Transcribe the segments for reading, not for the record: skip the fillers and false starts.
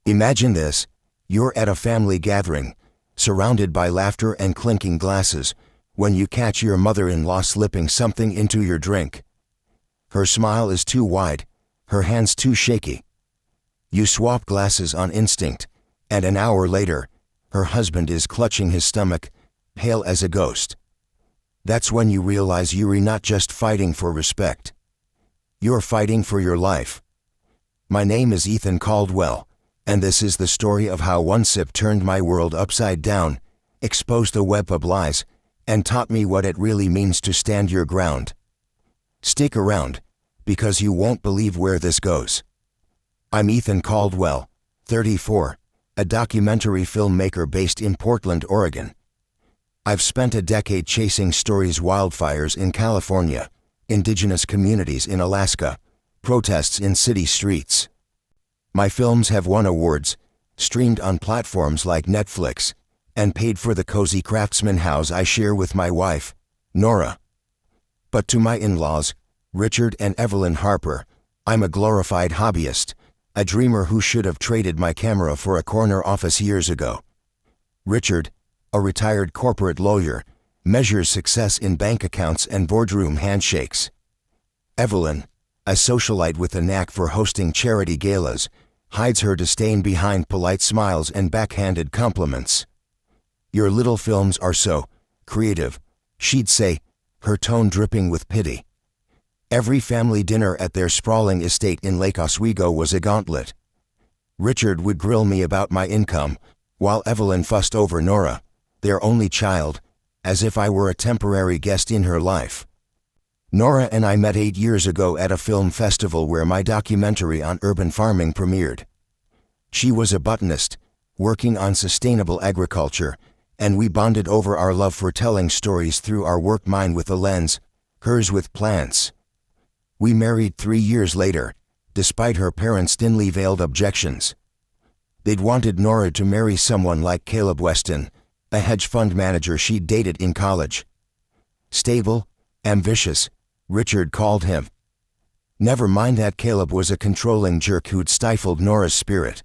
Imagine this. You're at a family gathering, surrounded by laughter and clinking glasses, when you catch your mother-in-law slipping something into your drink. Her smile is too wide, her hands too shaky. You swap glasses on instinct, and an hour later, her husband is clutching his stomach, pale as a ghost. That's when you realize you're not just fighting for respect. You're fighting for your life. My name is Ethan Caldwell, and this is the story of how one sip turned my world upside down, exposed a web of lies, and taught me what it really means to stand your ground. Stick around, because you won't believe where this goes. I'm Ethan Caldwell, 34, a documentary filmmaker based in Portland, Oregon. I've spent a decade chasing stories: wildfires in California, indigenous communities in Alaska, protests in city streets. My films have won awards, streamed on platforms like Netflix, and paid for the cozy craftsman house I share with my wife, Nora. But to my in-laws, Richard and Evelyn Harper, I'm a glorified hobbyist, a dreamer who should have traded my camera for a corner office years ago. Richard, a retired corporate lawyer, measures success in bank accounts and boardroom handshakes. Evelyn, a socialite with a knack for hosting charity galas, hides her disdain behind polite smiles and backhanded compliments. Your little films are so creative, she'd say, her tone dripping with pity. Every family dinner at their sprawling estate in Lake Oswego was a gauntlet. Richard would grill me about my income, while Evelyn fussed over Nora, their only child, as if I were a temporary guest in her life. Nora and I met 8 years ago at a film festival where my documentary on urban farming premiered. She was a botanist, working on sustainable agriculture, and we bonded over our love for telling stories through our work, mine with a lens, hers with plants. We married 3 years later, despite her parents' thinly veiled objections. They'd wanted Nora to marry someone like Caleb Weston, a hedge fund manager she'd dated in college. Stable, ambitious, Richard called him. Never mind that Caleb was a controlling jerk who'd stifled Nora's spirit.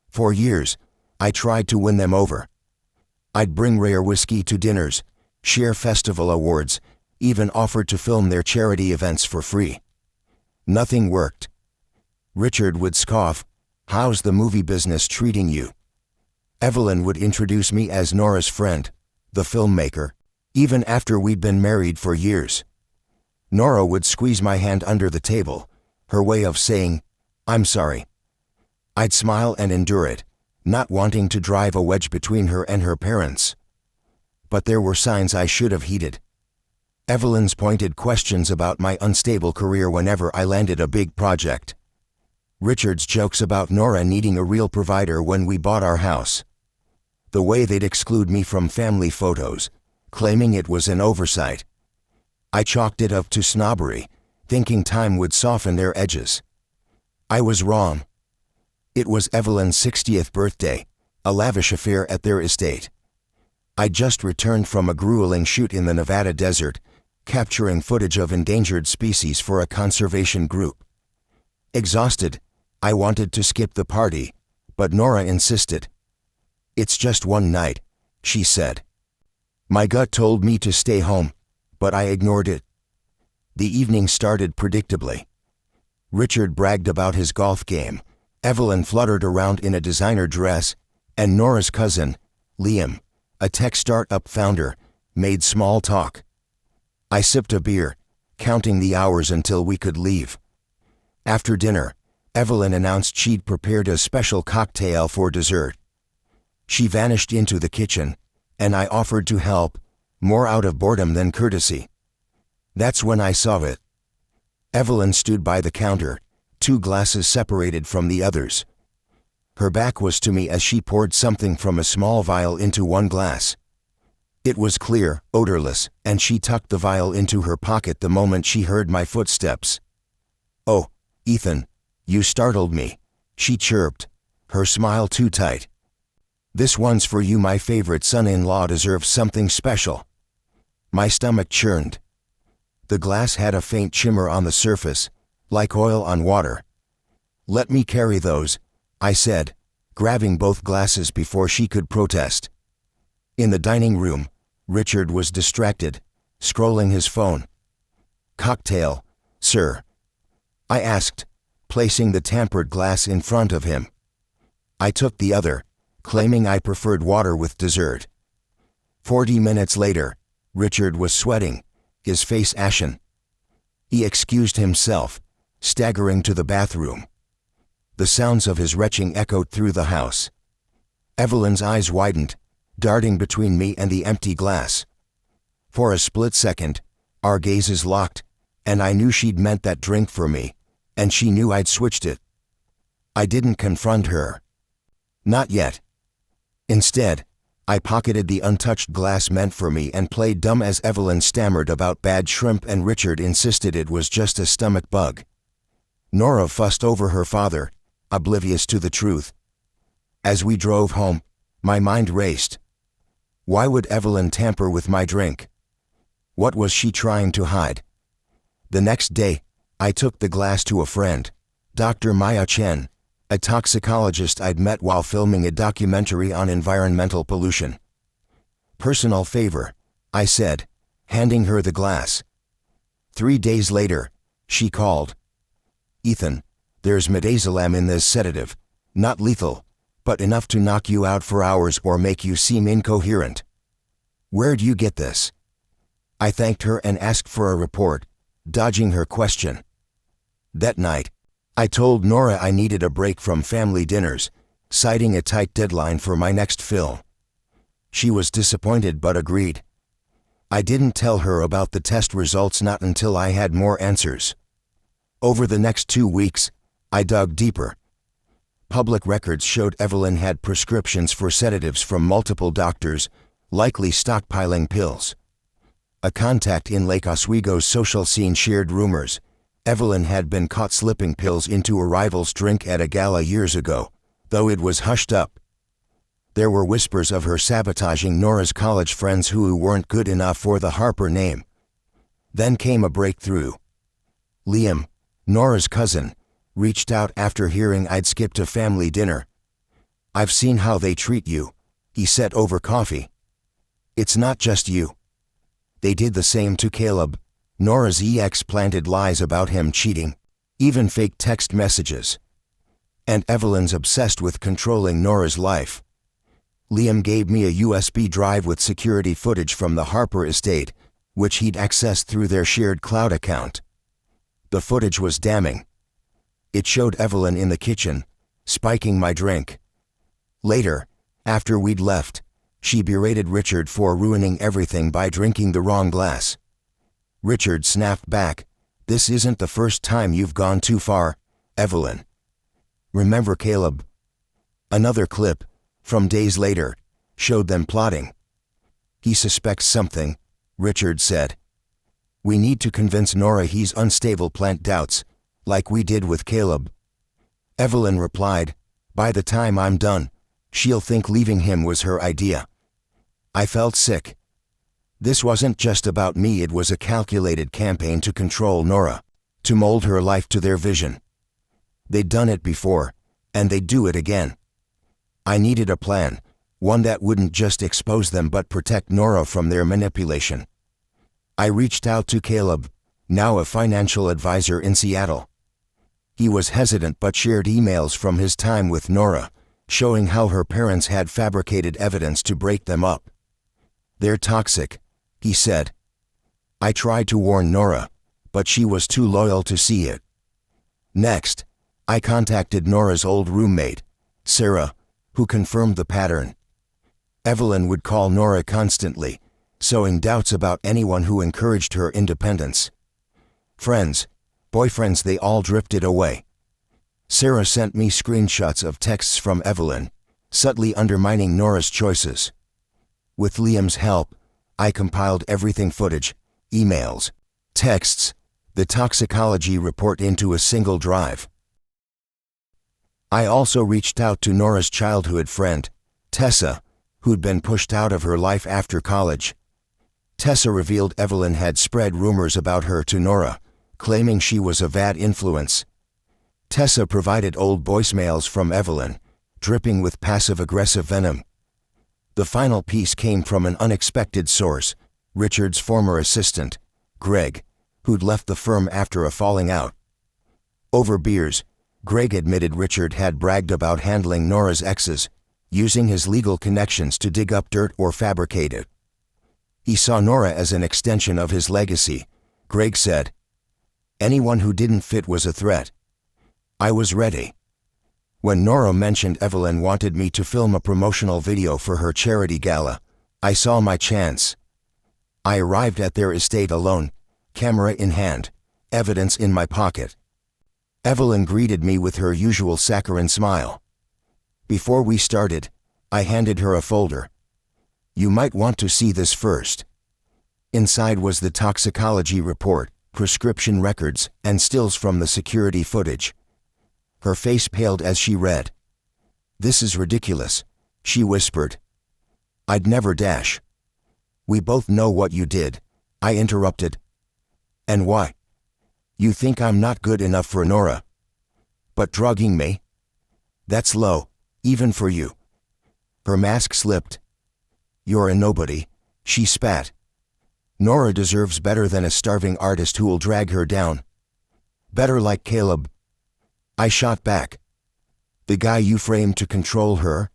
For years, I tried to win them over. I'd bring rare whiskey to dinners, share festival awards, even offered to film their charity events for free. Nothing worked. Richard would scoff, "How's the movie business treating you?" Evelyn would introduce me as Nora's friend, the filmmaker, even after we'd been married for years. Nora would squeeze my hand under the table, her way of saying, "I'm sorry." I'd smile and endure it, not wanting to drive a wedge between her and her parents. But there were signs I should have heeded. Evelyn's pointed questions about my unstable career whenever I landed a big project. Richard's jokes about Nora needing a real provider when we bought our house. The way they'd exclude me from family photos, claiming it was an oversight. I chalked it up to snobbery, thinking time would soften their edges. I was wrong. It was Evelyn's 60th birthday, a lavish affair at their estate. I'd just returned from a grueling shoot in the Nevada desert, capturing footage of endangered species for a conservation group. Exhausted, I wanted to skip the party, but Nora insisted. "It's just one night," she said. My gut told me to stay home, but I ignored it. The evening started predictably. Richard bragged about his golf game, Evelyn fluttered around in a designer dress, and Nora's cousin, Liam, a tech startup founder, made small talk. I sipped a beer, counting the hours until we could leave. After dinner, Evelyn announced she'd prepared a special cocktail for dessert. She vanished into the kitchen, and I offered to help, more out of boredom than courtesy. That's when I saw it. Evelyn stood by the counter, 2 glasses separated from the others. Her back was to me as she poured something from a small vial into one glass. It was clear, odorless, and she tucked the vial into her pocket the moment she heard my footsteps. "Oh, Ethan, you startled me," she chirped, her smile too tight. "This one's for you. My favorite son-in-law deserves something special." My stomach churned. The glass had a faint shimmer on the surface, like oil on water. "Let me carry those," I said, grabbing both glasses before she could protest. In the dining room, Richard was distracted, scrolling his phone. "Cocktail, sir?" I asked, placing the tampered glass in front of him. I took the other, claiming I preferred water with dessert. 40 minutes later, Richard was sweating, his face ashen. He excused himself, staggering to the bathroom. The sounds of his retching echoed through the house. Evelyn's eyes widened, darting between me and the empty glass. For a split second, our gazes locked, and I knew she'd meant that drink for me, and she knew I'd switched it. I didn't confront her. Not yet. Instead, I pocketed the untouched glass meant for me and played dumb as Evelyn stammered about bad shrimp and Richard insisted it was just a stomach bug. Nora fussed over her father, oblivious to the truth. As we drove home, my mind raced. Why would Evelyn tamper with my drink? What was she trying to hide? The next day, I took the glass to a friend, Dr. Maya Chen, a toxicologist I'd met while filming a documentary on environmental pollution. "Personal favor," I said, handing her the glass. 3 days later, she called. "Ethan, there's midazolam in this sedative. Not lethal, but enough to knock you out for hours or make you seem incoherent. Where'd you get this?" I thanked her and asked for a report, dodging her question. That night, I told Nora I needed a break from family dinners, citing a tight deadline for my next film. She was disappointed but agreed. I didn't tell her about the test results not until I had more answers. Over the next 2 weeks, I dug deeper. Public records showed Evelyn had prescriptions for sedatives from multiple doctors, likely stockpiling pills. A contact in Lake Oswego's social scene shared rumors. Evelyn had been caught slipping pills into a rival's drink at a gala years ago, though it was hushed up. There were whispers of her sabotaging Nora's college friends who weren't good enough for the Harper name. Then came a breakthrough. Liam, Nora's cousin, reached out after hearing I'd skipped a family dinner. "I've seen how they treat you," he said over coffee. "It's not just you. They did the same to Caleb." Nora's ex planted lies about him cheating, even fake text messages. And Evelyn's obsessed with controlling Nora's life. Liam gave me a USB drive with security footage from the Harper estate, which he'd accessed through their shared cloud account. The footage was damning. It showed Evelyn in the kitchen, spiking my drink. Later, after we'd left, she berated Richard for ruining everything by drinking the wrong glass. Richard snapped back, "This isn't the first time you've gone too far, Evelyn. Remember Caleb?" Another clip, from days later, showed them plotting. "He suspects something," Richard said. "We need to convince Nora he's unstable. Plant doubts, like we did with Caleb." Evelyn replied, "By the time I'm done, she'll think leaving him was her idea." I felt sick. This wasn't just about me, it was a calculated campaign to control Nora, to mold her life to their vision. They'd done it before, and they'd do it again. I needed a plan, one that wouldn't just expose them but protect Nora from their manipulation. I reached out to Caleb, now a financial advisor in Seattle. He was hesitant but shared emails from his time with Nora, showing how her parents had fabricated evidence to break them up. "They're toxic," he said. I tried to warn Nora, but she was too loyal to see it. Next, I contacted Nora's old roommate, Sarah, who confirmed the pattern. Evelyn would call Nora constantly, sowing doubts about anyone who encouraged her independence. Friends, boyfriends, they all drifted away. Sarah sent me screenshots of texts from Evelyn, subtly undermining Nora's choices. With Liam's help, I compiled everything: footage, emails, texts, the toxicology report into a single drive. I also reached out to Nora's childhood friend, Tessa, who'd been pushed out of her life after college. Tessa revealed Evelyn had spread rumors about her to Nora, claiming she was a bad influence. Tessa provided old voicemails from Evelyn, dripping with passive-aggressive venom. The final piece came from an unexpected source, Richard's former assistant, Greg, who'd left the firm after a falling out. Over beers, Greg admitted Richard had bragged about handling Nora's exes, using his legal connections to dig up dirt or fabricate it. He saw Nora as an extension of his legacy, Greg said. Anyone who didn't fit was a threat. I was ready. When Nora mentioned Evelyn wanted me to film a promotional video for her charity gala, I saw my chance. I arrived at their estate alone, camera in hand, evidence in my pocket. Evelyn greeted me with her usual saccharine smile. Before we started, I handed her a folder. You might want to see this first. Inside was the toxicology report, prescription records, and stills from the security footage. Her face paled as she read. This is ridiculous, she whispered. I'd never dash. We both know what you did, I interrupted. And why? You think I'm not good enough for Nora? But drugging me? That's low, even for you. Her mask slipped. You're a nobody, she spat. Nora deserves better than a starving artist who'll drag her down. Better like Caleb. I shot back. The guy you framed to control her?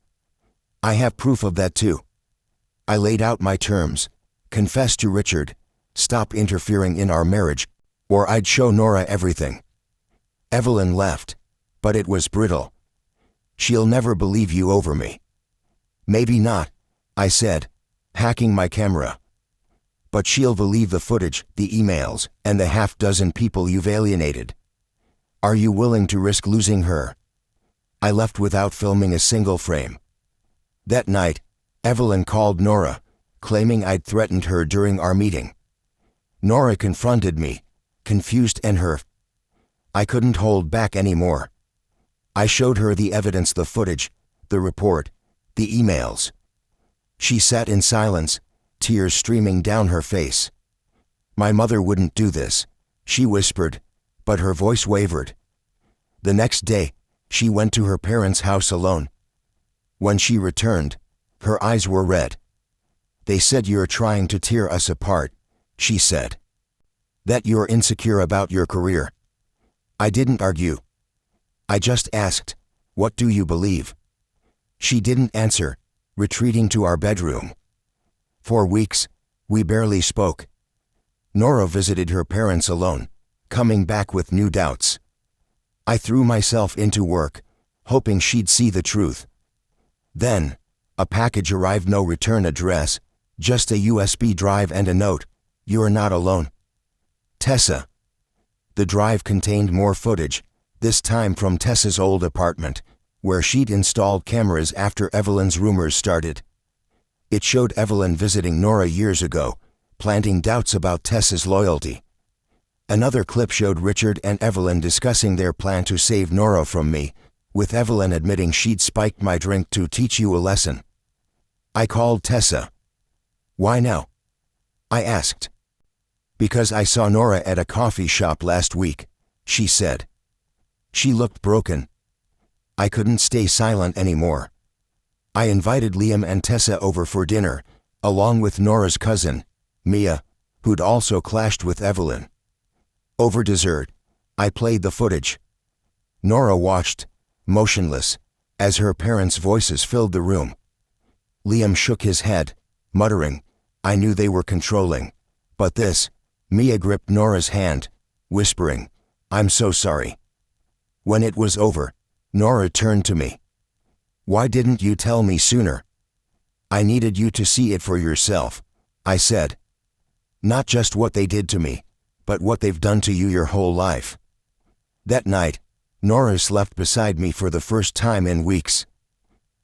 I have proof of that too. I laid out my terms. Confess to Richard. Stop interfering in our marriage, or I'd show Nora everything. Evelyn left, but it was brittle. She'll never believe you over me. Maybe not, I said, hacking my camera. But she'll believe the footage, the emails, and the half-dozen people you've alienated. Are you willing to risk losing her? I left without filming a single frame. That night, Evelyn called Nora, claiming I'd threatened her during our meeting. Nora confronted me, confused and hurt. I couldn't hold back anymore. I showed her the evidence, the footage, the report, the emails. She sat in silence, tears streaming down her face. My mother wouldn't do this, she whispered, but her voice wavered. The next day, she went to her parents' house alone. When she returned, her eyes were red. They said you're trying to tear us apart, she said. That you're insecure about your career. I didn't argue. I just asked, what do you believe? She didn't answer, retreating to our bedroom. For weeks, we barely spoke. Nora visited her parents alone, coming back with new doubts. I threw myself into work, hoping she'd see the truth. Then, a package arrived, no return address, just a USB drive and a note. You're not alone. Tessa. The drive contained more footage, this time from Tessa's old apartment, where she'd installed cameras after Evelyn's rumors started. It showed Evelyn visiting Nora years ago, planting doubts about Tessa's loyalty. Another clip showed Richard and Evelyn discussing their plan to save Nora from me, with Evelyn admitting she'd spiked my drink to teach you a lesson. I called Tessa. Why now? I asked. Because I saw Nora at a coffee shop last week, she said. She looked broken. I couldn't stay silent anymore. I invited Liam and Tessa over for dinner, along with Nora's cousin, Mia, who'd also clashed with Evelyn. Over dessert, I played the footage. Nora watched, motionless, as her parents' voices filled the room. Liam shook his head, muttering, I knew they were controlling. But this, Mia gripped Nora's hand, whispering, I'm so sorry. When it was over, Nora turned to me. Why didn't you tell me sooner? I needed you to see it for yourself, I said. Not just what they did to me, but what they've done to you your whole life. That night, Nora slept beside me for the first time in weeks.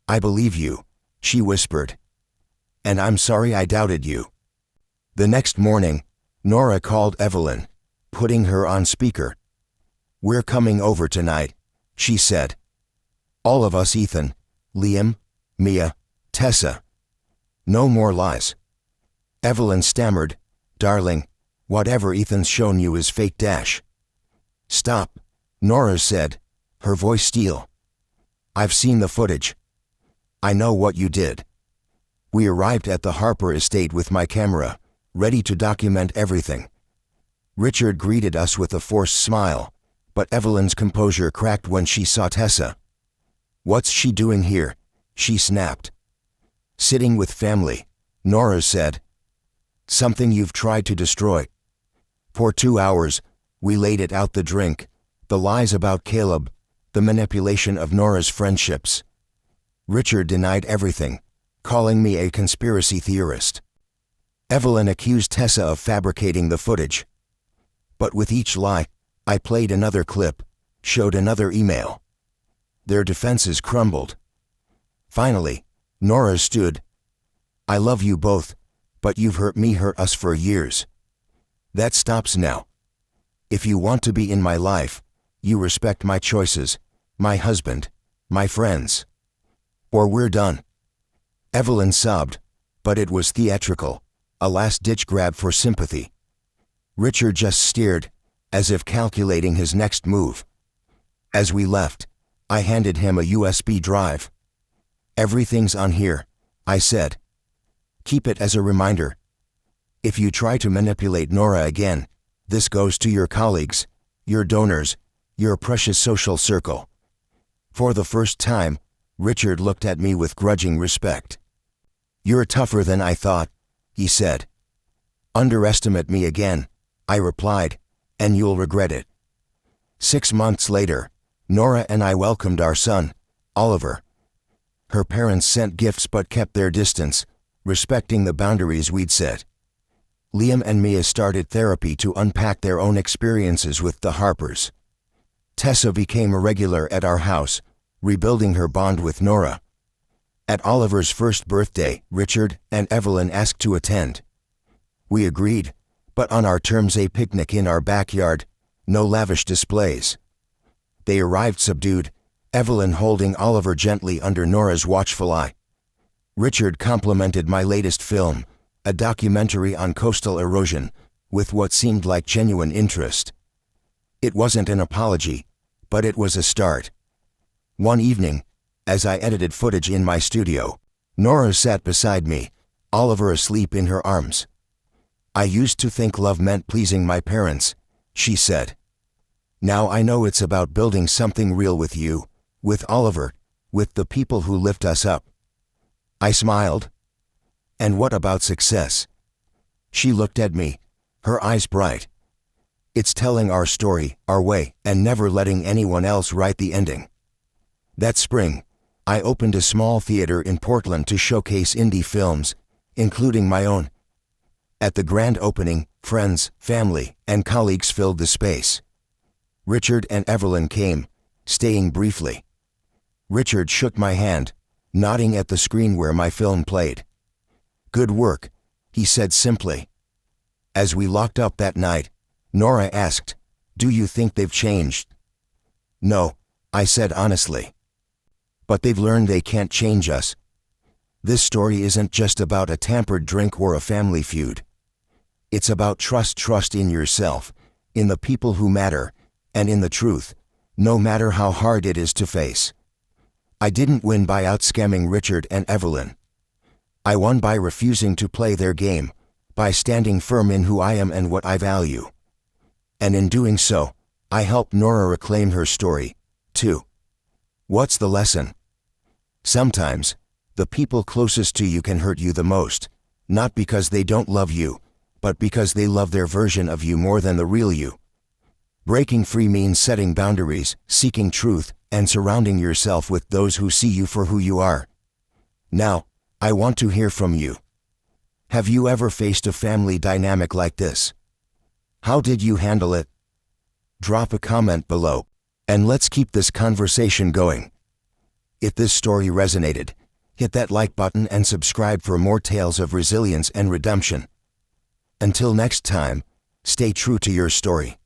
I believe you, she whispered. And I'm sorry I doubted you. The next morning, Nora called Evelyn, putting her on speaker. We're coming over tonight, she said. All of us, Ethan, Liam, Mia, Tessa. No more lies. Evelyn stammered, Darling, whatever Ethan's shown you is fake. Stop, Nora said, her voice steel. I've seen the footage. I know what you did. We arrived at the Harper estate with my camera, ready to document everything. Richard greeted us with a forced smile, but Evelyn's composure cracked when she saw Tessa. "What's she doing here?" she snapped. "Sitting with family," Nora said. "Something you've tried to destroy." For 2 hours, we laid it out: the drink, the lies about Caleb, the manipulation of Nora's friendships. Richard denied everything, calling me a conspiracy theorist. Evelyn accused Tessa of fabricating the footage. But with each lie, I played another clip, showed another email. Their defenses crumbled. Finally, Nora stood. "I love you both, but you've hurt me, hurt us for years. That stops now. If you want to be in my life, you respect my choices, my husband, my friends. Or we're done." Evelyn sobbed, but it was theatrical, a last-ditch grab for sympathy. Richard just stared, as if calculating his next move. As we left, I handed him a USB drive. "Everything's on here," I said. "Keep it as a reminder. If you try to manipulate Nora again, this goes to your colleagues, your donors, your precious social circle." For the first time, Richard looked at me with grudging respect. "You're tougher than I thought," he said. "Underestimate me again," I replied, "and you'll regret it." 6 months later, Nora and I welcomed our son, Oliver. Her parents sent gifts but kept their distance, respecting the boundaries we'd set. Liam and Mia started therapy to unpack their own experiences with the Harpers. Tessa became a regular at our house, rebuilding her bond with Nora. At Oliver's first birthday, Richard and Evelyn asked to attend. We agreed, but on our terms: a picnic in our backyard, no lavish displays. They arrived subdued, Evelyn holding Oliver gently under Nora's watchful eye. Richard complimented my latest film, a documentary on coastal erosion, with what seemed like genuine interest. It wasn't an apology, but it was a start. One evening, as I edited footage in my studio, Nora sat beside me, Oliver asleep in her arms. "I used to think love meant pleasing my parents," she said. "Now I know it's about building something real with you, with Oliver, with the people who lift us up." I smiled. "And what about success?" She looked at me, her eyes bright. "It's telling our story, our way, and never letting anyone else write the ending." That spring, I opened a small theater in Portland to showcase indie films, including my own. At the grand opening, friends, family, and colleagues filled the space. Richard and Evelyn came, staying briefly. Richard shook my hand, nodding at the screen where my film played. "Good work," he said simply. As we locked up that night, Nora asked, "Do you think they've changed?" "No," I said honestly. "But they've learned they can't change us." This story isn't just about a tampered drink or a family feud. It's about trust in yourself, in the people who matter, and in the truth, no matter how hard it is to face. I didn't win by outscamming Richard and Evelyn. I won by refusing to play their game, by standing firm in who I am and what I value. And in doing so, I helped Nora reclaim her story, too. What's the lesson? Sometimes, the people closest to you can hurt you the most, not because they don't love you, but because they love their version of you more than the real you. Breaking free means setting boundaries, seeking truth, and surrounding yourself with those who see you for who you are. Now, I want to hear from you. Have you ever faced a family dynamic like this? How did you handle it? Drop a comment below, and let's keep this conversation going. If this story resonated, hit that like button and subscribe for more tales of resilience and redemption. Until next time, stay true to your story.